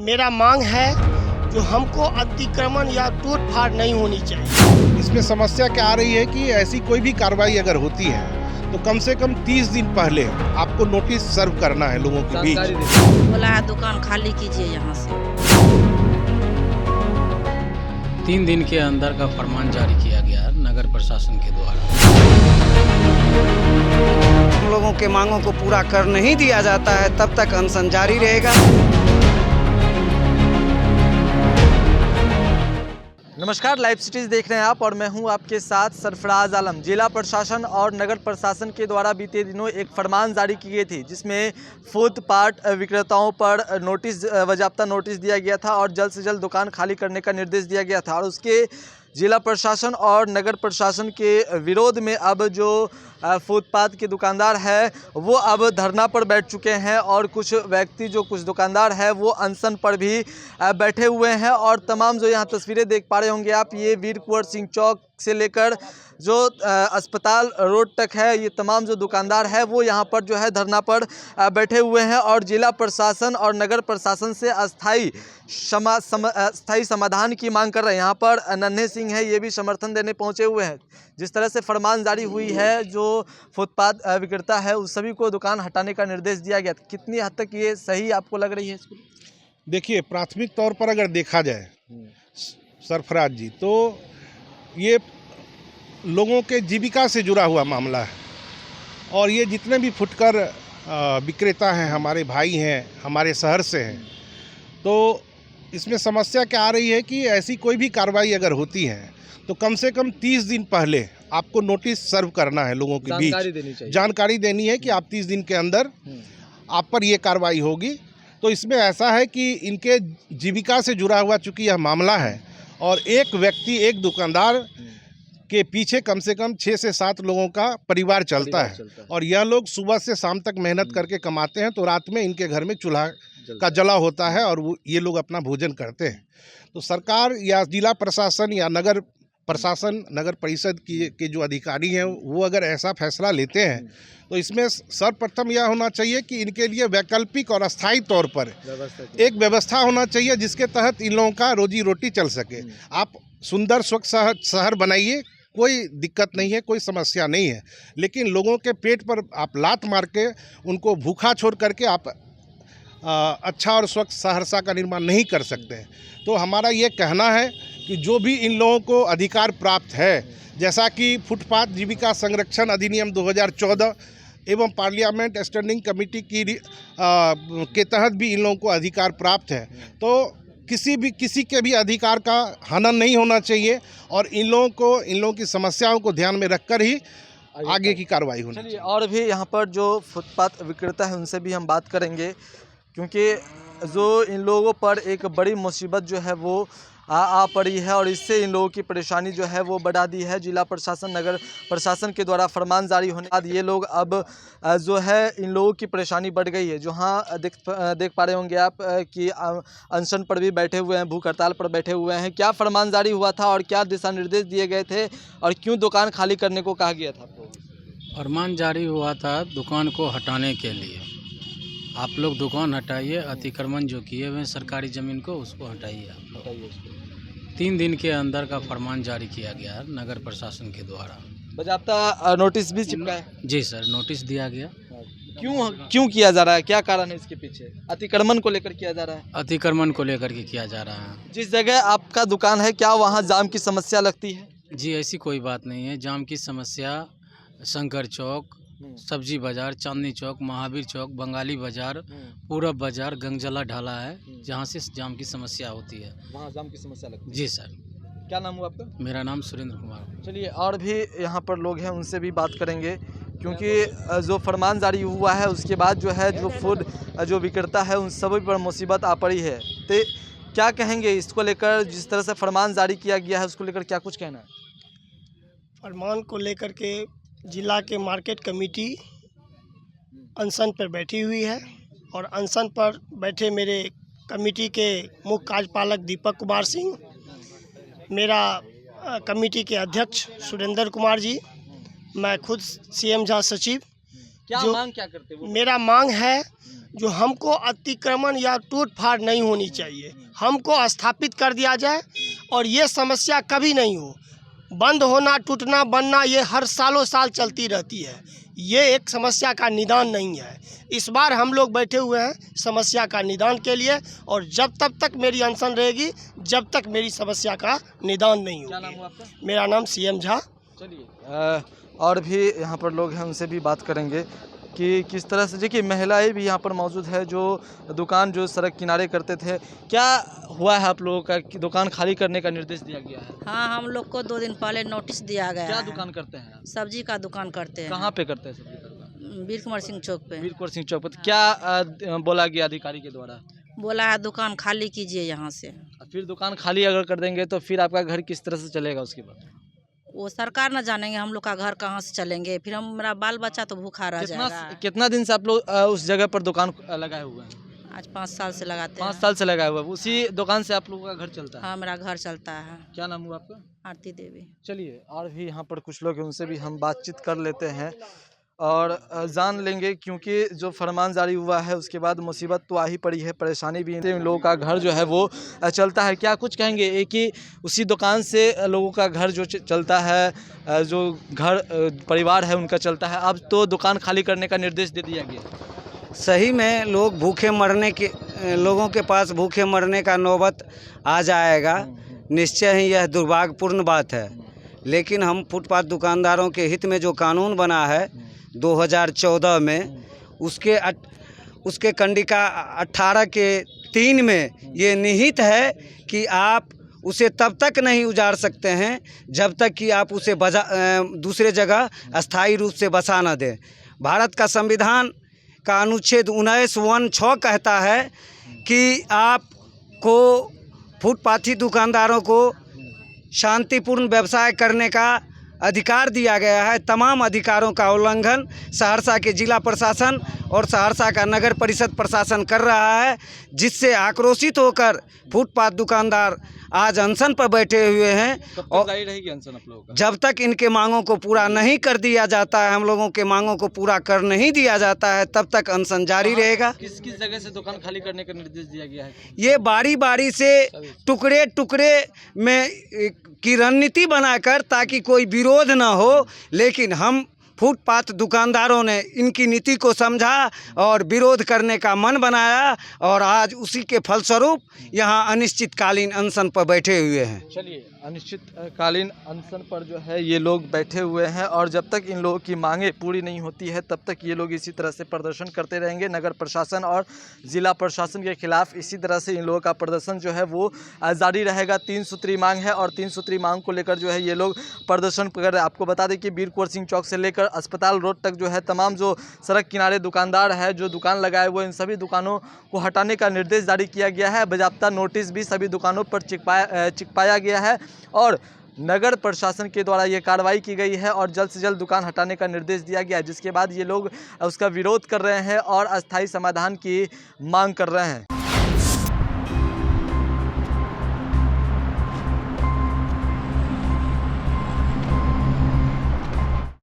मेरा मांग है जो हमको अतिक्रमण या टूट फाड़ नहीं होनी चाहिए। इसमें समस्या क्या आ रही है कि ऐसी कोई भी कार्रवाई अगर होती है तो कम से कम 30 दिन पहले आपको नोटिस सर्व करना है लोगों के बीच। बोला है दुकान खाली कीजिए यहाँ से। 3 दिन के अंदर का फरमान जारी किया गया है नगर प्रशासन के द्वारा। हम लोगों के मांगों को पूरा कर नहीं दिया जाता है तब तक अनशन जारी रहेगा। नमस्कार, लाइव सिटीज़ देख रहे हैं आप और मैं हूं आपके साथ सरफराज आलम। जिला प्रशासन और नगर प्रशासन के द्वारा बीते दिनों एक फरमान जारी की गई थी जिसमें फुटपाथ विक्रेताओं पर बाज़ाब्ता नोटिस दिया गया था और जल्द से जल्द दुकान खाली करने का निर्देश दिया गया था। और उसके जिला प्रशासन और नगर प्रशासन के विरोध में अब जो फुटपाथ के दुकानदार है वो अब धरना पर बैठ चुके हैं और कुछ व्यक्ति जो कुछ दुकानदार है वो अनशन पर भी बैठे हुए हैं। और तमाम जो यहाँ तस्वीरें देख पा रहे होंगे आप, ये वीर कुंवर सिंह चौक से लेकर जो अस्पताल रोड तक है, ये तमाम जो दुकानदार है वो यहाँ पर जो है धरना पर बैठे हुए हैं और जिला प्रशासन और नगर प्रशासन से अस्थाई समाधान की मांग कर रहे हैं। यहाँ पर नन्हे सिंह है, ये भी समर्थन देने पहुँचे हुए हैं। जिस तरह से फरमान जारी हुई है, जो फुटपाथ विक्रेता है उस सभी को दुकान हटाने का निर्देश दिया गया, कितनी हद तक ये सही आपको लग रही है? देखिए, प्राथमिक तौर पर अगर देखा जाए सरफराज जी, तो ये लोगों के जीविका से जुड़ा हुआ मामला है और ये जितने भी फुटकर विक्रेता हैं, हमारे भाई हैं, हमारे शहर से हैं, तो इसमें समस्या क्या आ रही है कि ऐसी कोई भी कार्रवाई अगर होती है तो कम से कम 30 दिन पहले आपको नोटिस सर्व करना है लोगों के बीच। जानकारी देनी है कि आप 30 दिन के अंदर आप पर ये कार्रवाई होगी। तो इसमें ऐसा है कि इनके जीविका से जुड़ा हुआ चूँकि यह मामला है और एक व्यक्ति, एक दुकानदार के पीछे कम से कम 6 से 7 लोगों का परिवार चलता है और यह लोग सुबह से शाम तक मेहनत करके कमाते हैं, तो रात में इनके घर में चूल्हा का जला होता है और ये लोग अपना भोजन करते हैं। तो सरकार या जिला प्रशासन या नगर प्रशासन, नगर परिषद के जो अधिकारी हैं वो अगर ऐसा फैसला लेते हैं तो इसमें सर्वप्रथम यह होना चाहिए कि इनके लिए वैकल्पिक और अस्थायी तौर पर एक व्यवस्था होना चाहिए जिसके तहत इन लोगों का रोजी रोटी चल सके। आप सुंदर स्वच्छ शहर बनाइए, कोई दिक्कत नहीं है, कोई समस्या नहीं है, लेकिन लोगों के पेट पर आप लात मार के उनको भूखा छोड़ करके आप अच्छा और स्वच्छ सहरसा का निर्माण नहीं कर सकते हैं। तो हमारा ये कहना है कि जो भी इन लोगों को अधिकार प्राप्त है, जैसा कि फुटपाथ जीविका संरक्षण अधिनियम 2014 एवं पार्लियामेंट स्टैंडिंग कमेटी की के तहत भी इन लोगों को अधिकार प्राप्त है, तो किसी के भी अधिकार का हनन नहीं होना चाहिए और इन लोगों की समस्याओं को ध्यान में रखकर ही आगे की कार्रवाई होनी चाहिए। और भी यहाँ पर जो फुटपाथ विक्रेता है उनसे भी हम बात करेंगे, क्योंकि जो इन लोगों पर एक बड़ी मुसीबत जो है वो आ पड़ी है और इससे इन लोगों की परेशानी जो है वो बढ़ा दी है। जिला प्रशासन, नगर प्रशासन के द्वारा फरमान जारी होने के बाद ये लोग अब जो है इन लोगों की परेशानी बढ़ गई है। जो हाँ देख पा रहे होंगे आप कि अनशन पर भी बैठे हुए हैं, भूख हड़ताल पर बैठे हुए हैं। क्या फरमान जारी हुआ था और क्या दिशा निर्देश दिए गए थे और क्यों दुकान खाली करने को कहा गया था आपको? फरमान जारी हुआ था दुकान को हटाने के लिए। आप लोग दुकान हटाइए, अतिक्रमण जो किए हुए सरकारी ज़मीन को उसको हटाइए। आप हटाइए उसको। 3 दिन के अंदर का फरमान जारी किया गया है नगर प्रशासन के द्वारा। बाज़ाब्ता नोटिस भी चिपका है? जी सर, नोटिस दिया गया। क्यों किया जा रहा है, क्या कारण है इसके पीछे? अतिक्रमण को लेकर किया जा रहा है? अतिक्रमण को लेकर के किया जा रहा है। जिस जगह आपका दुकान है क्या वहाँ जाम की समस्या लगती है? जी ऐसी कोई बात नहीं है। जाम की समस्या शंकर चौक, सब्जी बाजार, चांदनी चौक, महावीर चौक, बंगाली बाजार, पूरब बाजार, गंगजला ढाला है जहाँ से जाम की समस्या होती है, वहाँ जाम की समस्या लगती है। जी सर। क्या नाम हुआ आपका? मेरा नाम सुरेंद्र कुमार। चलिए, और भी यहाँ पर लोग हैं उनसे भी बात करेंगे, क्योंकि जो फरमान जारी हुआ है उसके बाद जो है जो फूड जो विक्रेता है उन सभी पर मुसीबत आ पड़ी है। तो क्या कहेंगे इसको लेकर? जिस तरह से फरमान जारी किया गया है उसको लेकर क्या कुछ कहना है? फरमान को लेकर के जिला के मार्केट कमेटी अनशन पर बैठी हुई है और अनशन पर बैठे मेरे कमेटी के मुख्य कार्यपालक दीपक कुमार सिंह, मेरा कमेटी के अध्यक्ष सुरेंद्र कुमार जी, मैं खुद CM झा सचिव, क्या जो मांग क्या करते हो? मेरा मांग है जो हमको अतिक्रमण या टूट फाड़ नहीं होनी चाहिए, हमको स्थापित कर दिया जाए और ये समस्या कभी नहीं हो। बंद होना, टूटना, बनना ये हर सालों साल चलती रहती है। ये एक समस्या का निदान नहीं है। इस बार हम लोग बैठे हुए हैं समस्या का निदान के लिए, और तब तक मेरी अनशन रहेगी जब तक मेरी समस्या का निदान नहीं क्या नाम होगा। हुआ आपका? मेरा नाम सीएम झा। चलिए और भी यहाँ पर लोग हैं, उनसे भी बात करेंगे कि किस तरह से। देखिए महिलाएं भी यहाँ पर मौजूद है जो दुकान जो सड़क किनारे करते थे। क्या हुआ है आप लोगों का कि दुकान खाली करने का निर्देश दिया गया है? हाँ, हम लोग को 2 दिन पहले नोटिस दिया गया क्या है। दुकान करते हैं आप? सब्जी का दुकान करते हैं। कहाँ पे करते हैं सब्जी का दुकान? वीर कुंवर सिंह चौक पे। वीर कुंवर सिंह चौक पर। क्या बोला गया अधिकारी के द्वारा? बोला है दुकान खाली कीजिए यहाँ से। फिर दुकान खाली अगर कर देंगे तो फिर आपका घर किस तरह से चलेगा उसके बाद? वो सरकार न जानेंगे हम लोग का घर कहाँ से चलेंगे, फिर मेरा बाल बच्चा तो भूखा रह जाएगा। कितना दिन से आप लोग उस जगह पर दुकान लगाए हुए हैं? आज 5 साल से लगाते 5 हैं। साल से लगाए हुए हैं। उसी दुकान से आप लोगों का घर चलता है? हाँ, मेरा घर चलता है। क्या नाम हुआ आपका? आरती देवी। चलिए और भी यहाँ पर कुछ लोग हैं, उनसे भी हम बातचीत कर लेते हैं और जान लेंगे, क्योंकि जो फरमान जारी हुआ है उसके बाद मुसीबत तो आ ही पड़ी है, परेशानी भी है। लोगों का घर जो है वो चलता है। क्या कुछ कहेंगे? एक ही उसी दुकान से लोगों का घर जो चलता है, जो घर परिवार है उनका चलता है। अब तो दुकान खाली करने का निर्देश दे दिया गया। सही में लोगों के पास भूखे मरने का नौबत आ जाएगा। निश्चय ही यह दुर्भाग्यपूर्ण बात है, लेकिन हम फुटपाथ दुकानदारों के हित में जो कानून बना है 2014 में, उसके कंडिका 18 के 3 में ये निहित है कि आप उसे तब तक नहीं उजाड़ सकते हैं जब तक कि आप उसे दूसरे जगह अस्थायी रूप से बसा न दें। भारत का संविधान का अनुच्छेद 19(1)(6) कहता है कि आपको फुटपाथी दुकानदारों को शांतिपूर्ण व्यवसाय करने का अधिकार दिया गया है। तमाम अधिकारों का उल्लंघन सहरसा के जिला प्रशासन और सहरसा का नगर परिषद प्रशासन कर रहा है, जिससे आक्रोशित होकर फुटपाथ दुकानदार आज अनशन पर बैठे हुए हैं। और रहेगी अनशन आप लोगों का? जब तक इनके मांगों को पूरा नहीं कर दिया जाता है, हम लोगों के मांगों को पूरा कर नहीं दिया जाता है, तब तक अनशन जारी रहेगा। किस किस जगह से दुकान खाली करने का निर्देश दिया गया है? ये बारी बारी से टुकड़े टुकड़े में की रणनीति बनाकर, ताकि कोई विरोध ना हो, लेकिन हम फुटपाथ दुकानदारों ने इनकी नीति को समझा और विरोध करने का मन बनाया, और आज उसी के फलस्वरूप यहाँ अनिश्चितकालीन अनशन पर बैठे हुए हैं। चलिए अनिश्चितकालीन अनशन पर जो है ये लोग बैठे हुए हैं, और जब तक इन लोगों की मांगें पूरी नहीं होती है तब तक ये लोग इसी तरह से प्रदर्शन करते रहेंगे। नगर प्रशासन और ज़िला प्रशासन के खिलाफ इसी तरह से इन लोगों का प्रदर्शन जो है वो जारी रहेगा। 3 सूत्री मांग है, और 3 सूत्री मांग को लेकर जो है ये लोग प्रदर्शन कर रहे हैं। आपको बता दें कि वीर कुंवर सिंह चौक से लेकर अस्पताल रोड तक जो है तमाम जो सड़क किनारे दुकानदार है, जो दुकान लगाए हुए, इन सभी दुकानों को हटाने का निर्देश जारी किया गया है। बाकायदा नोटिस भी सभी दुकानों पर चिपकाया गया है, और नगर प्रशासन के द्वारा ये कार्रवाई की गई है और जल्द से जल्द दुकान हटाने का निर्देश दिया गया है, जिसके बाद ये लोग उसका विरोध कर रहे हैं और अस्थायी समाधान की मांग कर रहे हैं।